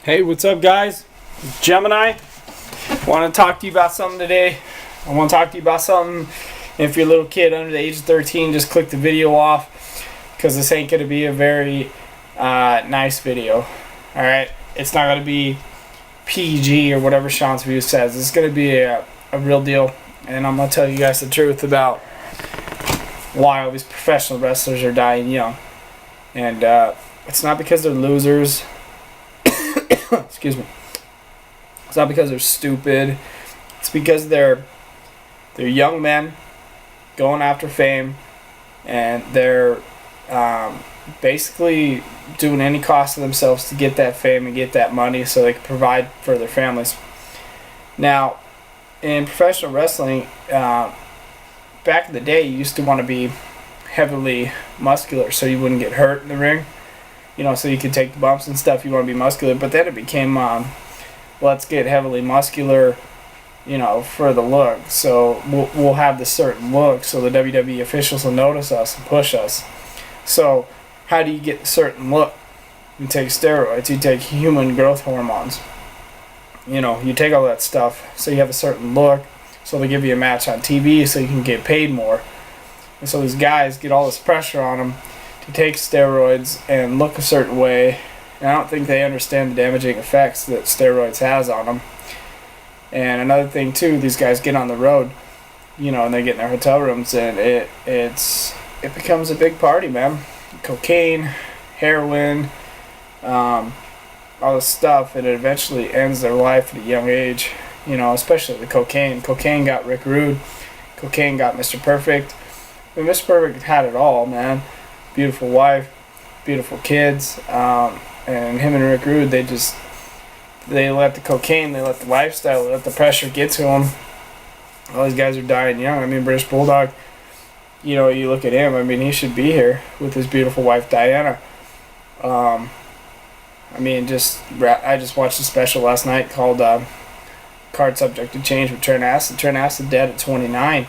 Hey, what's up, guys? Gemini. Want to talk to you about something today. I want to talk to you about something. If you're a little kid under the age of 13, just click the video off because this ain't going to be a very nice video. Alright? It's not going to be PG or whatever Sean's View says. It's going to be a real deal. And I'm going to tell you guys the truth about why all these professional wrestlers are dying young. And it's not because they're losers. Excuse me. It's not because they're stupid. It's because they're young men going after fame, and they're basically doing any cost to themselves to get that fame and get that money so they can provide for their families. Now, in professional wrestling, back in the day, you used to want to be heavily muscular so you wouldn't get hurt in the ring. You know, so you could take the bumps and stuff. You want to be muscular, but then it became, let's get heavily muscular, you know, for the look. So we'll have this certain look, so the WWE officials will notice us and push us. So how do you get a certain look? You take steroids. You take human growth hormones. You know, you take all that stuff, so you have a certain look. So they give you a match on TV, so you can get paid more. And so these guys get all this pressure on them to take steroids and look a certain way, and I don't think they understand the damaging effects that steroids has on them. And another thing too, these guys get on the road, you know, and they get in their hotel rooms, and it becomes a big party, man. Cocaine, heroin, all this stuff, and it eventually ends their life at a young age. You know, especially the cocaine. Cocaine got Rick Rude. Cocaine got Mr. Perfect. I mean, Mr. Perfect had it all, man. Beautiful wife, beautiful kids, and him and Rick Rude, they let the cocaine, they let the lifestyle, they let the pressure get to them. All these guys are dying young. I mean, British Bulldog, you know, you look at him, I mean, he should be here with his beautiful wife, Diana. I mean, I just watched a special last night called Card Subject to Change with Trent Acid. Trent Acid dead at 29.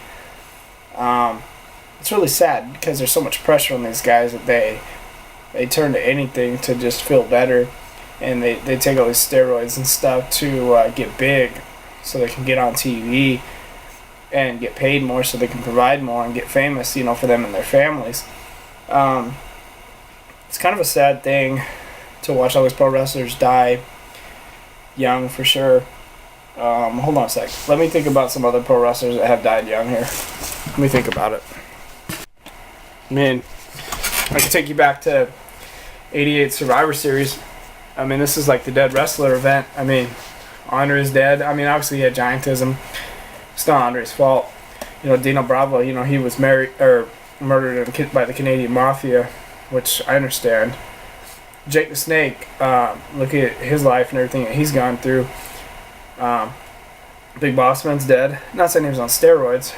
It's really sad because there's so much pressure on these guys that they turn to anything to just feel better, and they take all these steroids and stuff to get big so they can get on TV and get paid more so they can provide more and get famous, you know, for them and their families. It's kind of a sad thing to watch all these pro wrestlers die young, for sure. Hold on a sec. Let me think about some other pro wrestlers that have died young here. Let me think about it. I mean, I can take you back to 88 Survivor Series. I mean, this is like the dead wrestler event. I mean, Andre is dead. I mean, obviously he had giantism. It's not Andre's fault. You know, Dino Bravo, you know, he was murdered by the Canadian Mafia, which I understand. Jake the Snake, look at his life and everything that he's gone through. Big Boss Man's dead. Not saying he was on steroids.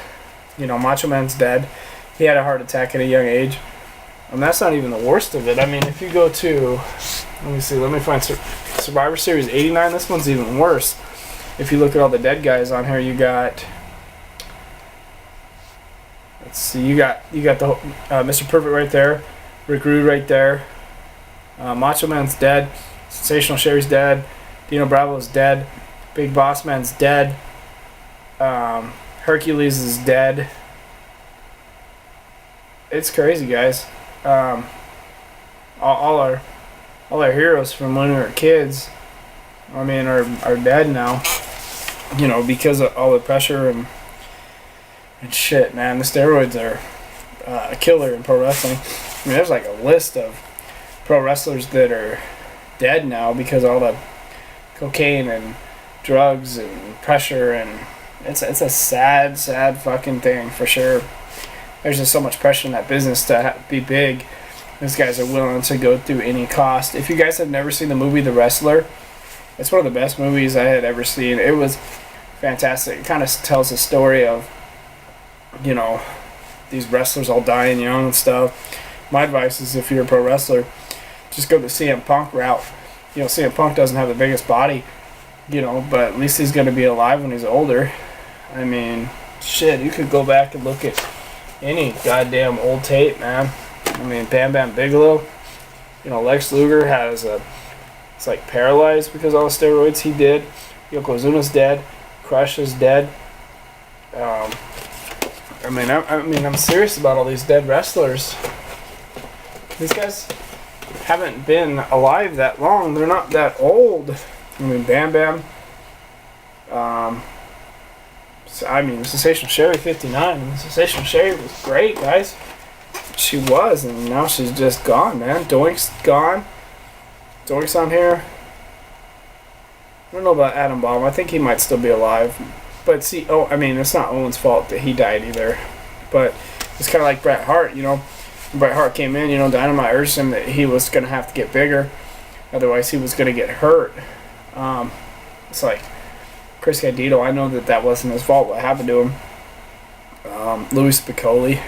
You know, Macho Man's dead. He had a heart attack at a young age. And that's not even the worst of it. I mean, if you go to, let me find Survivor Series 89, this one's even worse. If you look at all the dead guys on here, you got, let's see, you got the Mr. Perfect right there, Rick Rude right there, Macho Man's dead, Sensational Sherry's dead, Dino Bravo's dead, Big Boss Man's dead, Hercules is dead. It's crazy, guys. All our heroes from when we were kids, I mean, are dead now. You know, because of all the pressure and shit, man. The steroids are a killer in pro wrestling. I mean, there's like a list of pro wrestlers that are dead now because of all the cocaine and drugs and pressure, and it's a sad fucking thing, for sure. There's just so much pressure in that business to be big. These guys are willing to go through any cost. If you guys have never seen the movie The Wrestler, it's one of the best movies I had ever seen. It was fantastic. It kind of tells the story of, you know, these wrestlers all dying young and stuff. My advice is, if you're a pro wrestler, just go the CM Punk route. You know, CM Punk doesn't have the biggest body, you know, but at least he's going to be alive when he's older. I mean, shit, you could go back and look at any goddamn old tape, man. I mean, Bam Bam Bigelow, you know, Lex Luger has a It's like paralyzed because of all the steroids he did. Yokozuna's dead. Crush is dead. I'm serious about all these dead wrestlers. These guys haven't been alive that long. They're not that old. I mean, Bam Bam. Sensational Sherry 59. Sensational Sherry was great, guys. She was, and now she's just gone, man. Doink's gone. Doink's on here. I don't know about Adam Bomb. I think he might still be alive. But see, it's not Owen's fault that he died either. But it's kind of like Bret Hart, you know. When Bret Hart came in, you know, Dynamite urged him that he was going to have to get bigger. Otherwise, he was going to get hurt. It's like Chris Candido. I know that wasn't his fault. What happened to him? Louis Spicolli.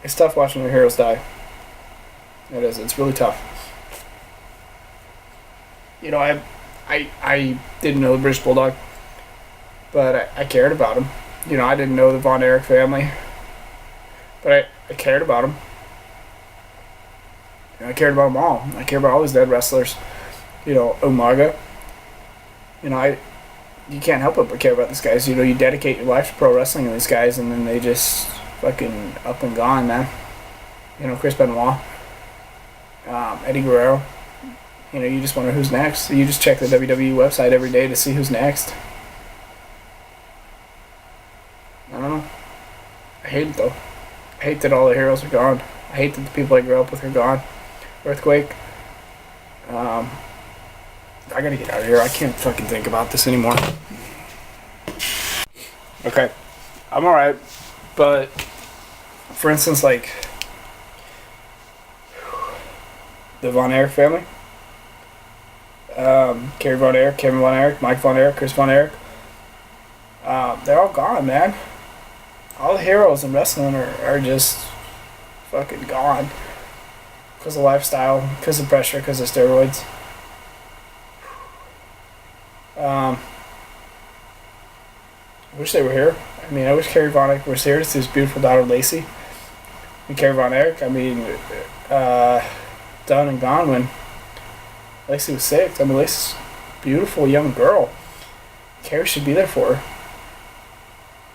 It's tough watching your heroes die. It is. It's really tough. You know, I didn't know the British Bulldog, but I cared about him. You know, I didn't know the Von Erich family, but I cared about him. And I cared about them all. I care about all these dead wrestlers. You know, Umaga. You know, you can't help but care about these guys. You know, you dedicate your life to pro wrestling and these guys, and then they just fucking up and gone, man. You know, Chris Benoit, Eddie Guerrero. You know, you just wonder who's next. So you just check the WWE website every day to see who's next. I don't know. I hate it, though. I hate that all the heroes are gone. I hate that the people I grew up with are gone. Earthquake. I gotta get out of here. I can't fucking think about this anymore. Okay. I'm alright. But, for instance, like, the Von Erich family. Kerry Von Erich, Kevin Von Erich, Mike Von Erich, Chris Von Erich. They're all gone, man. All the heroes in wrestling are just fucking gone. Because of lifestyle, because of pressure, because of steroids. I wish they were here. I mean, I wish Kerry Von Erich was here to see his beautiful daughter Lacey. And Kerry Von Erich, done and gone when Lacey was 6. I mean, Lacey's a beautiful young girl. Kerry should be there for her.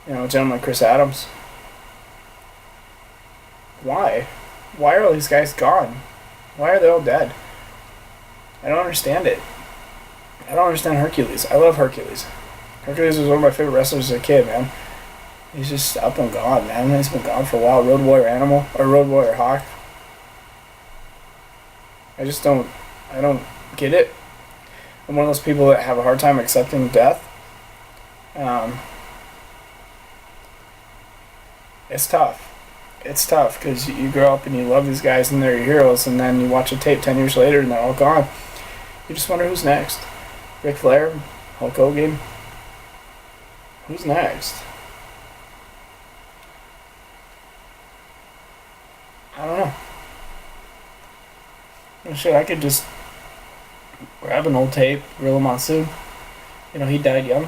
You know, a gentleman like Chris Adams. Why? Why are all these guys gone? Why are they all dead? I don't understand it. I don't understand Hercules. I love Hercules. Hercules was one of my favorite wrestlers as a kid, man. He's just up and gone, man. He's been gone for a while. Road Warrior Animal, or Road Warrior Hawk. I don't get it. I'm one of those people that have a hard time accepting death. It's tough. It's tough because you grow up and you love these guys and they're your heroes, and then you watch a tape 10 years later and they're all gone. You just wonder who's next. Ric Flair, Hulk Hogan. Who's next? I don't know. Shit, I could just grab an old tape, Gorilla Monsoon. You know, he died young.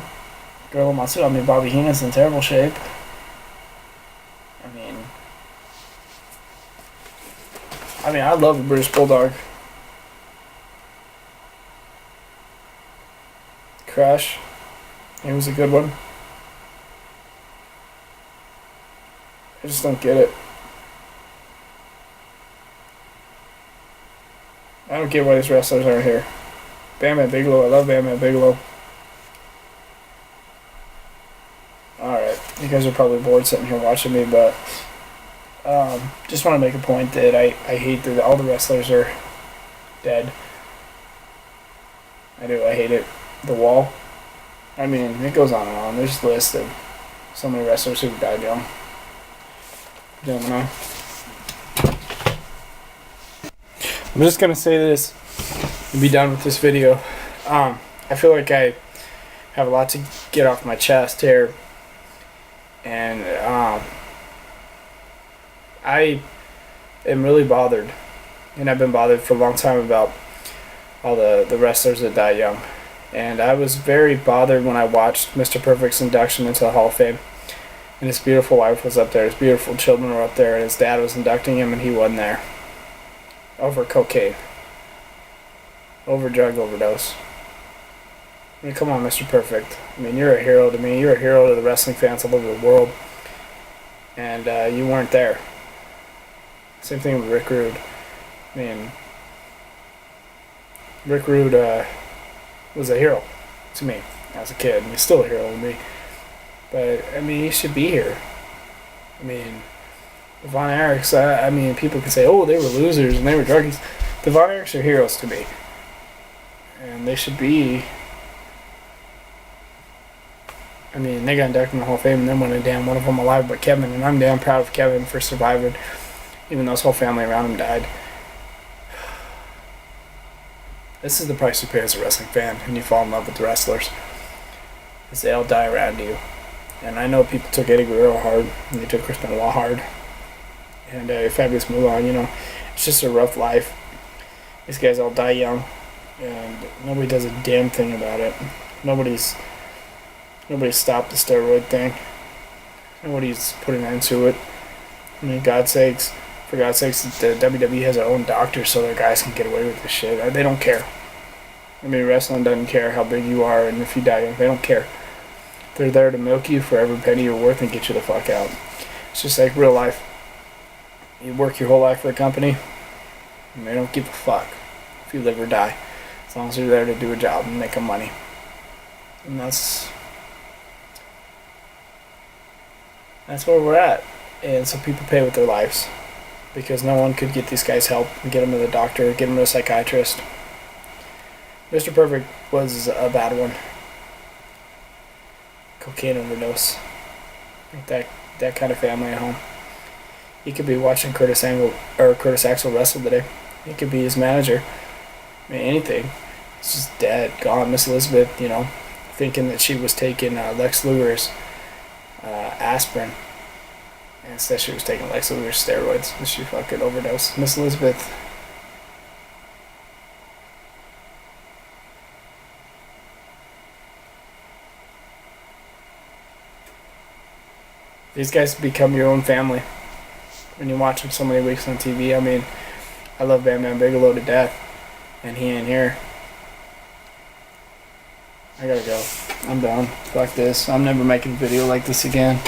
Gorilla Monsoon, Bobby Heenan's in terrible shape. I love the British Bulldog. Crash. He was a good one. I just don't get it. I don't get why these wrestlers aren't here. Bam Bam Bigelow. I love Bam Bam Bigelow. Alright. You guys are probably bored sitting here watching me, but just want to make a point that I hate that all the wrestlers are dead. I do. I hate it. The Wall. It goes on and on. There's a list of so many wrestlers who died young. Don't know. I'm just gonna say this and be done with this video. I feel like I have a lot to get off my chest here, and I am really bothered, and I've been bothered for a long time about all the wrestlers that die young. And I was very bothered when I watched Mr. Perfect's induction into the Hall of Fame. And his beautiful wife was up there, his beautiful children were up there, and his dad was inducting him, and he wasn't there. Over cocaine. Over drug overdose. I mean, come on, Mr. Perfect. I mean, you're a hero to me. You're a hero to the wrestling fans all over the world. And you weren't there. Same thing with Rick Rude. I mean, Rick Rude was a hero to me as a kid, and he's still a hero to me. But, I mean, he should be here. I mean, the Von Erichs, I mean, people can say, oh, they were losers and they were druggies. The Von Erichs are heroes to me. And they should be. I mean, they got inducted in the Hall of Fame and then wasn't a damn one of them alive but Kevin. And I'm damn proud of Kevin for surviving, even though his whole family around him died. This is the price you pay as a wrestling fan when you fall in love with the wrestlers. Is they all die around you. And I know people took Eddie Guerrero hard, and they took Chris Benoit hard. And Fabulous Moolah, you know, it's just a rough life. These guys all die young, and nobody does a damn thing about it. Nobody's stopped the steroid thing. Nobody's putting an end to it. I mean, for God's sakes, the WWE has their own doctors so their guys can get away with this shit. They don't care. I mean, wrestling doesn't care how big you are and if you die young. They don't care. They're there to milk you for every penny you're worth and get you the fuck out. It's just like real life. You work your whole life for a company, and they don't give a fuck if you live or die, as long as you're there to do a job and make them money. And that's where we're at. And so people pay with their lives because no one could get these guys help and get them to the doctor, get them to a psychiatrist. Mr. Perfect was a bad one. Cocaine overdose. That kind of family at home. He could be watching Curtis Axel wrestle today. He could be his manager. I mean, anything. It's just dead, gone. Miss Elizabeth, you know, thinking that she was taking Lex Luger's aspirin. And instead she was taking Lex Luger's steroids. And she fucking overdosed. Miss Elizabeth. These guys become your own family when you watch them so many weeks on TV. I mean, I love Bam Bam Bigelow to death, and he ain't here. I gotta go. I'm done. Fuck this. I'm never making a video like this again.